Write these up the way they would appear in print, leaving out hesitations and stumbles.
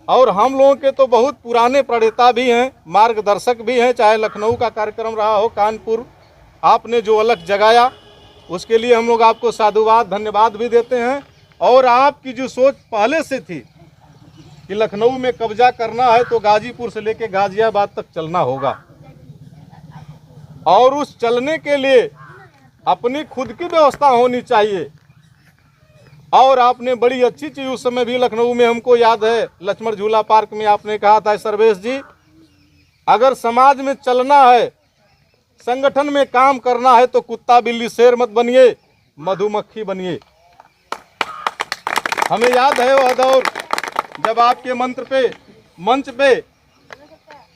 और हम लोगों के तो बहुत पुराने प्रणेता भी हैं, मार्गदर्शक भी हैं। चाहे लखनऊ का कार्यक्रम रहा हो, कानपुर, आपने जो अलग जगाया उसके लिए हम लोग आपको साधुवाद धन्यवाद भी देते हैं। और आपकी जो सोच पहले से थी कि लखनऊ में कब्जा करना है तो गाजीपुर से लेकर गाजियाबाद तक चलना होगा, और उस चलने के लिए अपनी खुद की व्यवस्था होनी चाहिए। और आपने बड़ी अच्छी चीज़ उस समय भी लखनऊ में, हमको याद है, लक्ष्मण झूला पार्क में आपने कहा था, सर्वेश जी, अगर समाज में चलना है, संगठन में काम करना है तो कुत्ता बिल्ली शेर मत बनिए, मधुमक्खी बनिए। हमें याद है वह दौर जब आपके मंच पे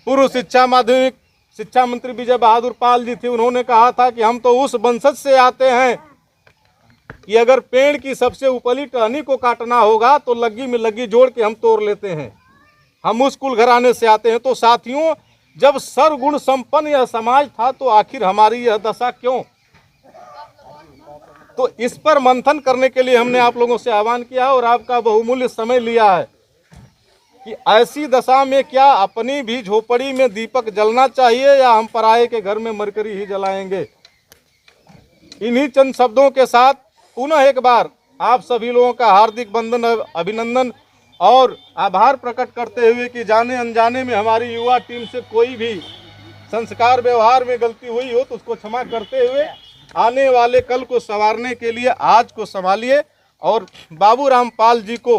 पूर्व माध्यमिक शिक्षा मंत्री विजय बहादुर पाल जी थे। उन्होंने कहा था कि हम तो उस वंशज से आते हैं कि अगर पेड़ की सबसे ऊपरी टहनी को काटना होगा तो लग्गी में लग्गी जोड़ के हम तोड़ लेते हैं। हम उस कुल घराने से आते हैं। तो साथियों, जब सर्वगुण संपन्न यह समाज था तो आखिर हमारी यह दशा क्यों? तो इस पर मंथन करने के लिए हमने आप लोगों से आह्वान किया और आपका बहुमूल्य समय लिया है कि ऐसी दशा में क्या अपनी भी झोपड़ी में दीपक जलना चाहिए या हम पराये के घर में मरकरी ही जलाएंगे। इन्हीं चंद शब्दों के साथ पुनः एक बार आप सभी लोगों का हार्दिक वंदन, अभिनंदन और आभार प्रकट करते हुए कि जाने अनजाने में हमारी युवा टीम से कोई भी संस्कार व्यवहार में गलती हुई हो तो उसको क्षमा करते हुए आने वाले कल को संवारने के लिए आज को संभालिए और बाबूराम पाल जी को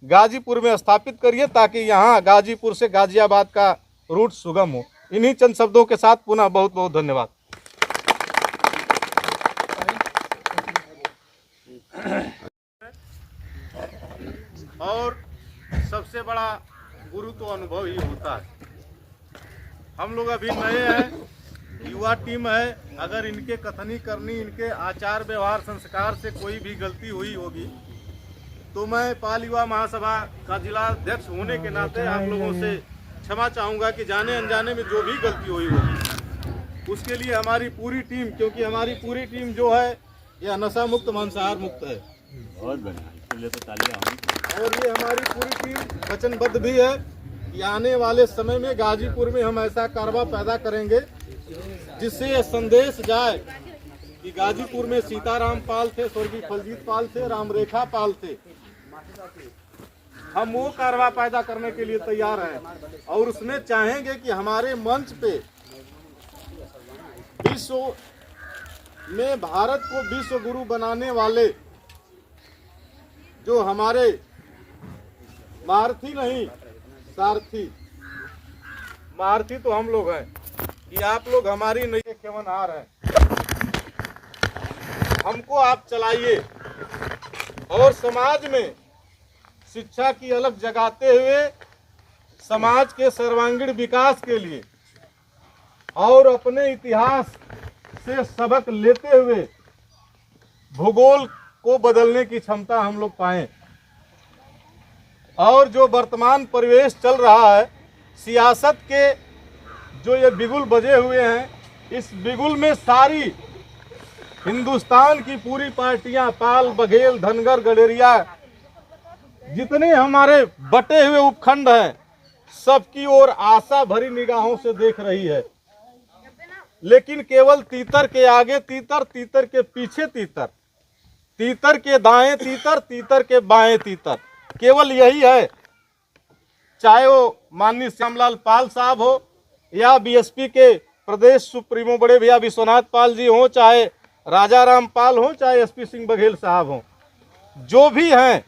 गाजीपुर में स्थापित करिए ताकि यहाँ गाजीपुर से गाजियाबाद का रूट सुगम हो। इन्हीं चंद शब्दों के साथ पुनः बहुत बहुत धन्यवाद। और सबसे बड़ा गुरु तो अनुभव ही होता है। हम लोग अभी नए हैं, युवा टीम है, अगर इनके कथनी करनी, इनके आचार व्यवहार संस्कार से कोई भी गलती हुई होगी तो मैं पाल युवा महासभा का जिला अध्यक्ष होने के नाते आप लोगों से क्षमा चाहूँगा कि जाने अनजाने में जो भी गलती हुई होगी उसके लिए हमारी पूरी टीम, क्योंकि हमारी पूरी टीम जो है यह नशा मुक्त मांसाहार मुक्त है, बहुत बढ़िया, इसके लिए तो तालियां। और ये हमारी पूरी टीम वचनबद्ध भी है कि आने वाले समय में गाजीपुर में हम ऐसा कारवा पैदा करेंगे जिससे यह संदेश जाए कि गाजीपुर में सीताराम पाल थे, स्वर्गीय फलजीत पाल थे, रामरेखा पाल थे। हम वो कारवा पैदा करने के लिए तैयार हैं और उसमें चाहेंगे कि हमारे मंच पे विश्व में भारत को विश्व गुरु बनाने वाले जो हमारे महारथी नहीं सारथी, महारथी तो हम लोग हैं कि आप लोग हमारी नई केवनहार हैं, हमको आप चलाइए और समाज में शिक्षा की अलग जगाते हुए समाज के सर्वांगीण विकास के लिए और अपने इतिहास से सबक लेते हुए भूगोल को बदलने की क्षमता हम लोग पाएं। और जो वर्तमान परिवेश चल रहा है, सियासत के जो ये बिगुल बजे हुए हैं, इस बिगुल में सारी हिंदुस्तान की पूरी पार्टियां, पाल, बघेल, धनगर, गडेरिया, जितने हमारे बटे हुए उपखंड हैं, सबकी ओर आशा भरी निगाहों से देख रही है। लेकिन केवल तीतर के आगे तीतर, तीतर के पीछे तीतर, तीतर के दाएं तीतर, तीतर के बाएं तीतर, केवल यही है। चाहे वो माननीय श्यामलाल पाल साहब हो या बीएसपी के प्रदेश सुप्रीमो बड़े भैया विश्वनाथ पाल जी हो, चाहे राजा राम पाल हो, चाहे एसपी सिंह बघेल साहब हो, जो भी हैं,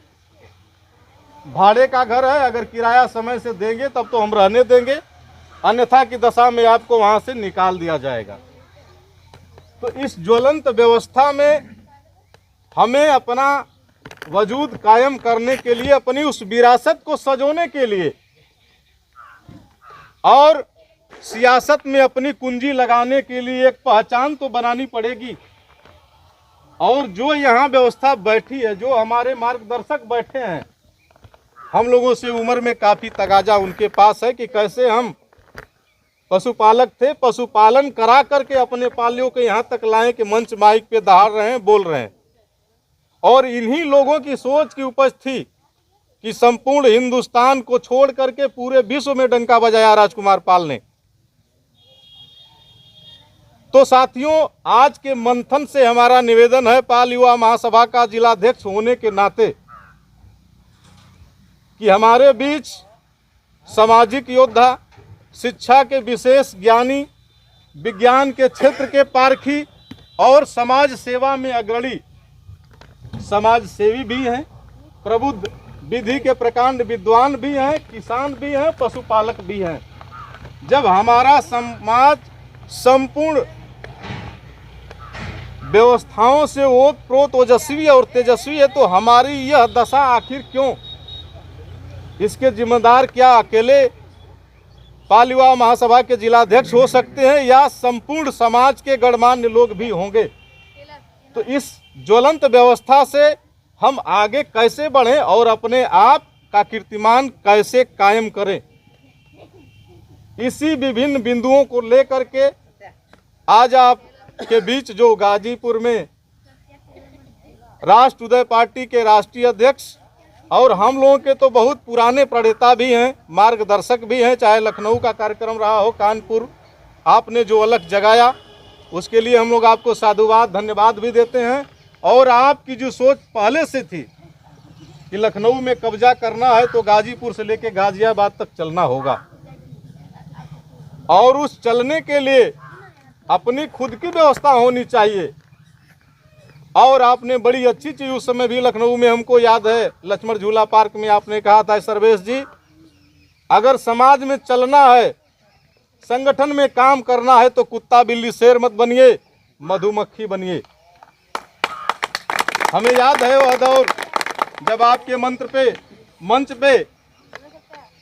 भाड़े का घर है, अगर किराया समय से देंगे तब तो हम रहने देंगे, अन्यथा की दशा में आपको वहां से निकाल दिया जाएगा। तो इस ज्वलंत व्यवस्था में हमें अपना वजूद कायम करने के लिए, अपनी उस विरासत को सजोने के लिए और सियासत में अपनी कुंजी लगाने के लिए एक पहचान तो बनानी पड़ेगी। और जो यहाँ व्यवस्था बैठी है, जो हमारे मार्गदर्शक बैठे हैं, हम लोगों से उम्र में काफ़ी तगाजा उनके पास है कि कैसे हम पशुपालक थे, पशुपालन करा करके अपने पालियों को यहाँ तक लाएं कि मंच माइक पे दहाड़ रहे हैं, बोल रहे हैं। और इन्हीं लोगों की सोच की उपज थी कि संपूर्ण हिंदुस्तान को छोड़ करके पूरे विश्व में डंका बजाया राजकुमार पाल ने। तो साथियों, आज के मंथन से हमारा निवेदन है पाल युवा महासभा का जिलाध्यक्ष होने के नाते कि हमारे बीच सामाजिक योद्धा, शिक्षा के विशेष ज्ञानी, विज्ञान के क्षेत्र के पारखी और समाज सेवा में अग्रणी समाज सेवी भी हैं, प्रबुद्ध विधि के प्रकांड विद्वान भी हैं, किसान भी हैं, पशुपालक भी हैं। जब हमारा समाज संपूर्ण व्यवस्थाओं से ओतप्रोत ओजस्वी और तेजस्वी है तो हमारी यह दशा आखिर क्यों? इसके जिम्मेदार क्या अकेले पाल युवा महासभा के जिलाध्यक्ष हो सकते हैं या संपूर्ण समाज के गणमान्य लोग भी होंगे? तो इस ज्वलंत व्यवस्था से हम आगे कैसे बढ़ें और अपने आप का कीर्तिमान कैसे कायम करें, इसी विभिन्न बिंदुओं को लेकर के आज आप के बीच जो गाजीपुर में राष्ट्र उदय पार्टी के राष्ट्रीय अध्यक्ष और हम लोगों के तो बहुत पुराने प्रणेता भी हैं, मार्गदर्शक भी हैं, चाहे लखनऊ का कार्यक्रम रहा हो, कानपुर आपने जो अलग जगाया उसके लिए हम लोग आपको साधुवाद धन्यवाद भी देते हैं। और आपकी जो सोच पहले से थी कि लखनऊ में कब्जा करना है तो गाजीपुर से लेकर गाजियाबाद तक चलना होगा और उस चलने के लिए अपनी खुद की व्यवस्था होनी चाहिए। और आपने बड़ी अच्छी चीज़ उस समय भी लखनऊ में हमको याद है, लक्ष्मण झूला पार्क में आपने कहा था, सर्वेश जी, अगर समाज में चलना है, संगठन में काम करना है तो कुत्ता बिल्ली शेर मत बनिए, मधुमक्खी बनिए। हमें याद है वह दौर जब आपके मंच पे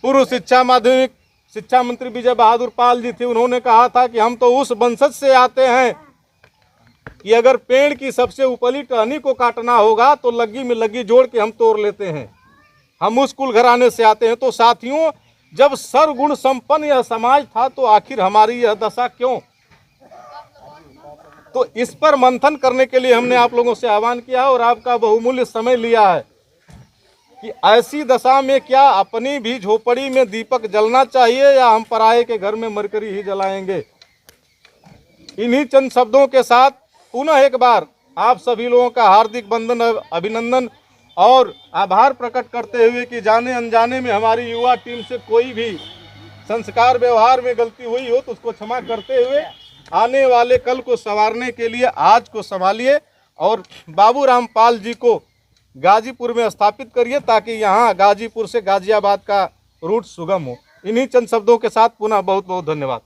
पूर्व शिक्षा माध्यमिक शिक्षा मंत्री विजय बहादुर पाल जी थे। उन्होंने कहा था कि हम तो उस वंशज से आते हैं कि अगर पेड़ की सबसे ऊपरी टहनी को काटना होगा तो लग्गी में लग्गी जोड़ के हम तोड़ लेते हैं, हम उस कुल घराने से आते हैं। तो साथियों, जब सर्वगुण संपन्न यह समाज था तो आखिर हमारी यह दशा क्यों? तो इस पर मंथन करने के लिए हमने आप लोगों से आह्वान किया और आपका बहुमूल्य समय लिया है कि ऐसी दशा में क्या अपनी भी झोपड़ी में दीपक जलना चाहिए या हम पराये के घर में मरकरी ही जलाएंगे। इन्हीं चंद शब्दों के साथ पुनः एक बार आप सभी लोगों का हार्दिक वंदन, अभिनंदन और आभार प्रकट करते हुए कि जाने अनजाने में हमारी युवा टीम से कोई भी संस्कार व्यवहार में गलती हुई हो तो उसको क्षमा करते हुए आने वाले कल को संवारने के लिए आज को संभालिए और बाबूराम पाल जी को गाजीपुर में स्थापित करिए ताकि यहाँ गाजीपुर से गाजियाबाद का रूट सुगम हो। इन्हीं चंद शब्दों के साथ पुनः बहुत बहुत धन्यवाद।